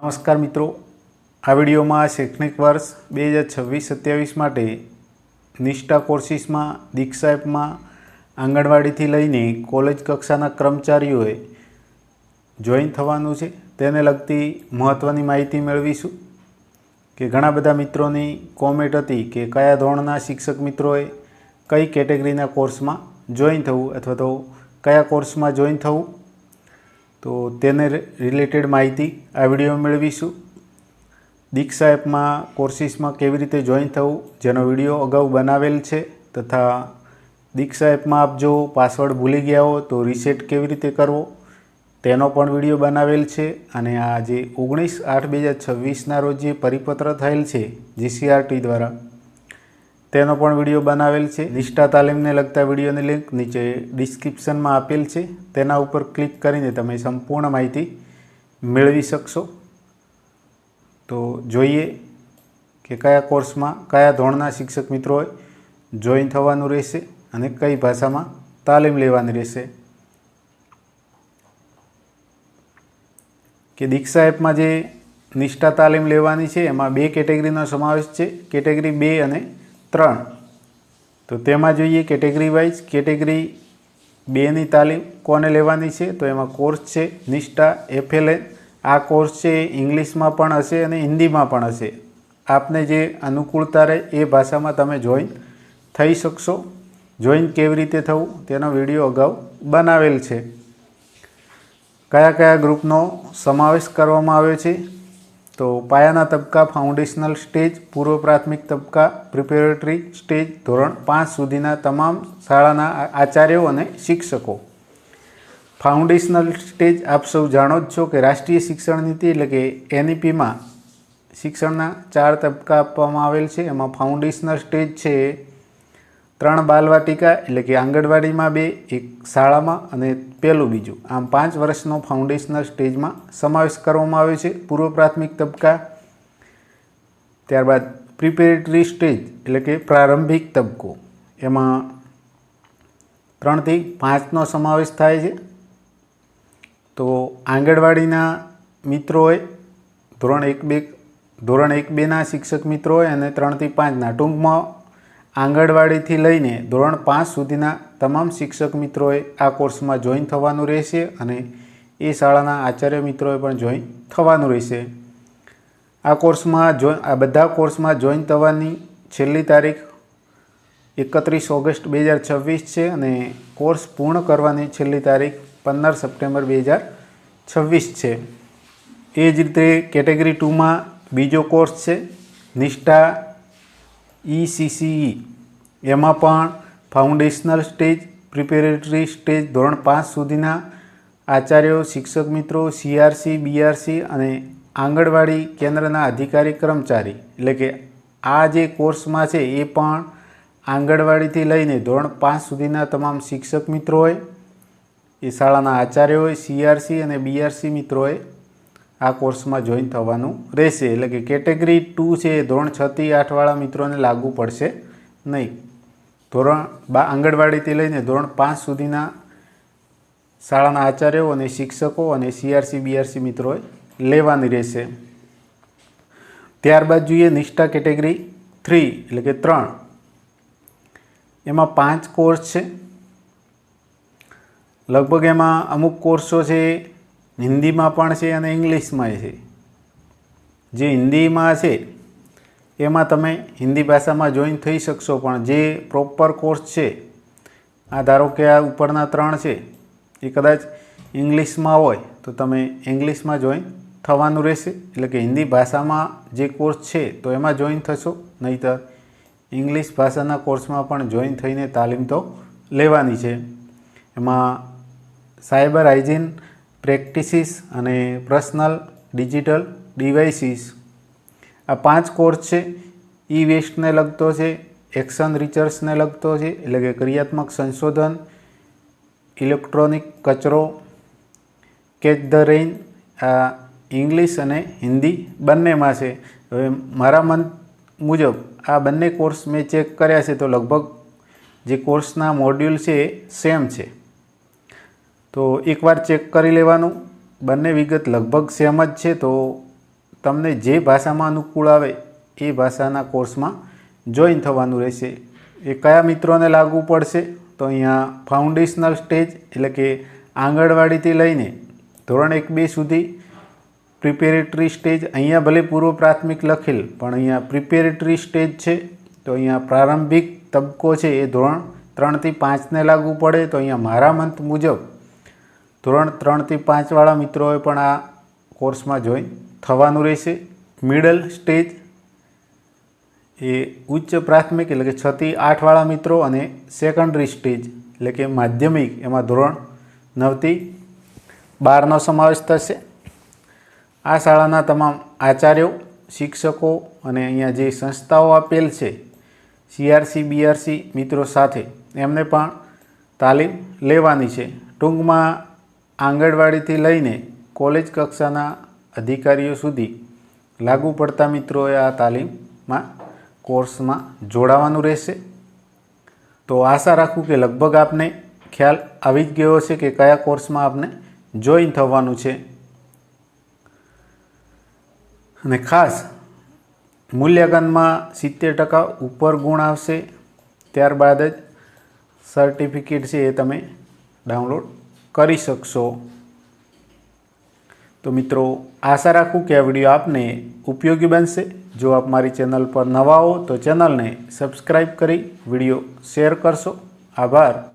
નમસ્કાર મિત્રો, આ વિડીયોમાં શૈક્ષણિક વર્ષ 2026-27 માટે નિષ્ઠા કોર્સિસમાં દીક્ષા એપમાં આંગણવાડીથી લઈને કોલેજ કક્ષાના કર્મચારીઓએ જોઈન થવાનું છે તેને લગતી મહત્ત્વની માહિતી મેળવીશું કે ઘણા બધા મિત્રોની કોમેન્ટ હતી કે કયા ધોરણના શિક્ષક મિત્રોએ કઈ કેટેગરીના કોર્સમાં જોઈન થવું અથવા તો કયા કોર્સમાં જોઈન થવું, તો તેને રિલેટેડ માહિતી આ વિડીયોમાં મેળવીશું। દીક્ષા એપમાં કોર્સિસમાં કેવી રીતે જોઈન થવું જેનો વિડીયો અગાઉ બનાવેલ છે, તથા દીક્ષા એપમાં આપ જો પાસવર્ડ ભૂલી ગયા હો તો રીસેટ કેવી રીતે કરવો તેનો પણ વિડીયો બનાવેલ છે। અને આ જે 19/8/2026ના રોજ જે પરિપત્ર થયેલ છે જીસીઆરટી દ્વારા તેનો પણ વિડીયો બનાવેલ છે। નિષ્ઠા તાલીમને લગતા વિડીયોની લિંક નીચે ડિસ્ક્રિપ્શનમાં આપેલ છે, તેના ઉપર ક્લિક કરીને તમે સંપૂર્ણ માહિતી મેળવી શકશો। તો જોઈએ કે કયા કોર્સમાં કયા ધોરણના શિક્ષક મિત્રોએ જોઈન થવાનું રહેશે અને કઈ ભાષામાં તાલીમ લેવાની રહેશે। કે દીક્ષા એપમાં જે નિષ્ઠા તાલીમ લેવાની છે એમાં બે કેટેગરીનો સમાવેશ છે, કેટેગરી 2 અને 3। તો તેમાં જોઈએ કેટેગરી વાઇઝ કેટેગરી 2ની તાલીમ કોને લેવાની છે, તો એમાં કોર્સ છે નિષ્ઠા FLN। આ કોર્સ છે ઇંગ્લિશમાં પણ હશે અને હિન્દીમાં પણ હશે, આપને જે અનુકૂળતા રહે એ ભાષામાં તમે જોઈન થઈ શકશો। જોઈન કેવી રીતે થવું તેનો વિડીયો અગાઉ બનાવેલ છે। કયા કયા ગ્રુપનો સમાવેશ કરવામાં આવ્યો છે, તો પાયાના તબક્કા ફાઉન્ડેશનલ સ્ટેજ, પૂર્વ પ્રાથમિક તબક્કા પ્રિપેરેટરી સ્ટેજ, ધોરણ 5 સુધીના તમામ શાળાના આચાર્યો અને શિક્ષકો। ફાઉન્ડેશનલ સ્ટેજ આપ સૌ જાણો જ છો કે રાષ્ટ્રીય શિક્ષણ નીતિ એટલે કે NEPમાં શિક્ષણના 4 તબક્કા આપવામાં આવેલ છે। એમાં ફાઉન્ડેશનલ સ્ટેજ છે 3 બાલવાટિકા એટલે કે આંગણવાડીમાં 2, એક શાળામાં અને પહેલું બીજું, આમ 5 વર્ષનો ફાઉન્ડેશનલ સ્ટેજમાં સમાવેશ કરવામાં આવ્યો છે પૂર્વ પ્રાથમિક તબક્કા। ત્યારબાદ પ્રિપેરેટરી સ્ટેજ એટલે કે પ્રારંભિક તબક્કો, એમાં 3 થી 5નો સમાવેશ થાય છે। તો આંગણવાડીના મિત્રોએ ધોરણ 1-2ના શિક્ષક મિત્રોએ અને 3 થી 5ના, ટૂંકમાં આંગણવાડીથી લઈને ધોરણ 5 સુધીના તમામ શિક્ષક મિત્રોએ આ કોર્સમાં જોઈન થવાનું રહેશે અને એ શાળાના આચાર્ય મિત્રોએ પણ જોઈન થવાનું રહેશે। આ બધા કોર્સમાં જોઈન થવાની છેલ્લી તારીખ 31 ઓગસ્ટ 2026 છે અને કોર્સ પૂર્ણ કરવાની છેલ્લી તારીખ 15 સપ્ટેમ્બર 2026 છે। એ જ રીતે કેટેગરી 2માં બીજો કોર્સ છે નિષ્ઠા ECCE। એમાં પણ ફાઉન્ડેશનલ સ્ટેજ, પ્રિપેરેટરી સ્ટેજ, ધોરણ 5 સુધીના આચાર્યો, શિક્ષક મિત્રો, CRC, BRC અને આંગણવાડી કેન્દ્રના અધિકારી કર્મચારી, એટલે કે આ જે કોર્સમાં છે એ પણ આંગણવાડીથી લઈને ધોરણ 5 સુધીના તમામ શિક્ષક મિત્રોએ, એ શાળાના આચાર્યોએ, CRC અને BRC મિત્રોએ આ કોર્સમાં જોઈન થવાનું રહેશે। એટલે કે કેટેગરી 2 છે એ ધોરણ 6 થી 8વાળા મિત્રોને લાગુ પડશે નહીં। આંગણવાડીથી લઈને ધોરણ 5 સુધીના શાળાના આચાર્યો અને શિક્ષકો અને CRC BRC મિત્રોએ લેવાની રહેશે। ત્યારબાદ જોઈએ નિષ્ઠા કેટેગરી 3 એટલે કે 3। એમાં 5 કોર્સ છે, લગભગ એમાં અમુક કોર્સો છે હિન્દીમાં પણ છે અને ઇંગ્લિશમાં છે। જે હિન્દીમાં છે એમાં તમે હિન્દી ભાષામાં જોઈન થઈ શકશો, પણ જે પ્રોપર કોર્સ છે, આ ધારો કે આ ઉપરના 3 છે એ કદાચ ઇંગ્લિશમાં હોય તો તમે ઇંગ્લિશમાં જોઈન થવાનું રહેશે। એટલે કે હિન્દી ભાષામાં જે કોર્સ છે તો એમાં જોઈન થશો, નહીંતર ઇંગ્લિશ ભાષાના કોર્સમાં પણ જોઈન થઈને તાલીમ તો લેવાની છે। એમાં સાયબર હાઇજીન પ્રેક્ટિસિસ અને પર્સનલ ડિજિટલ ડિવાઇસીસ, આ 5 કોર્સ છે। E-વેસ્ટને લગતો છે, એક્શન રિસર્ચને લગતો છે એટલે કે ક્રિયાત્મક સંશોધન, ઇલેક્ટ્રોનિક કચરો, કેચ ધ રેઇન, આ ઇંગ્લિશ અને હિન્દી બંનેમાં છે। હવે મારા મન મુજબ આ બંને કોર્સ મેં ચેક કર્યા છે તો લગભગ જે કોર્સના મોડ્યુલ છે એ સેમ છે। તો એકવાર ચેક કરી લેવાનું, બંને વિગત લગભગ સેમ જ છે, તો તમને જે ભાષામાં અનુકૂળ આવે એ ભાષાના કોર્સમાં જોઈન થવાનું રહેશે। એ કયા મિત્રોને લાગુ પડશે? તો અહીંયા ફાઉન્ડેશનલ સ્ટેજ એટલે કે આંગણવાડીથી લઈને ધોરણ 1-2 સુધી, પ્રિપેરેટરી સ્ટેજ, અહીંયા ભલે પૂર્વ પ્રાથમિક લખેલ પણ અહીંયા પ્રિપેરેટરી સ્ટેજ છે, તો અહીંયા પ્રારંભિક તબક્કો છે એ ધોરણ 3થી 5ને લાગુ પડે। તો અહીંયા મારા મંત મુજબ ધોરણ 3થી 5 વાળા મિત્રોએ પણ આ કોર્સમાં જોઈન થવાનું રહેશે। મિડલ સ્ટેજ એ ઉચ્ચ પ્રાથમિક એટલે કે 6થી 8 વાળા મિત્રો, અને સેકન્ડરી સ્ટેજ એટલે કે માધ્યમિક, એમાં ધોરણ 9થી 12નો સમાવેશ થશે। આ શાળાના તમામ આચાર્યો, શિક્ષકો અને અહીંયા જે સંસ્થાઓ આપેલ છે CRC BRC મિત્રો સાથે, એમને પણ તાલીમ લેવાની છે। ટૂંકમાં આંગણવાડીથી લઈને કોલેજ કક્ષાના અધિકારીઓ સુધી લાગુ પડતા મિત્રોએ આ તાલીમમાં કોર્સમાં જોડાવાનું રહેશે। તો આશા રાખું કે લગભગ આપને ખ્યાલ આવી જ ગયો હશે કે કયા કોર્સમાં આપને જોઈન થવાનું છે। અને ખાસ મૂલ્યાંકનમાં 70% ઉપર ગુણ આવશે, ત્યારબાદ જ સર્ટિફિકેટ છે એ તમે ડાઉનલોડ કરી શકશો। તો મિત્રો, આશા રાખું કે આ વિડીયો આપને ઉપયોગી બનશે। જો આપ મારી ચેનલ પર નવા હો તો ચેનલને સબસ્ક્રાઈબ કરી વિડીયો શેર કરશો। આભાર।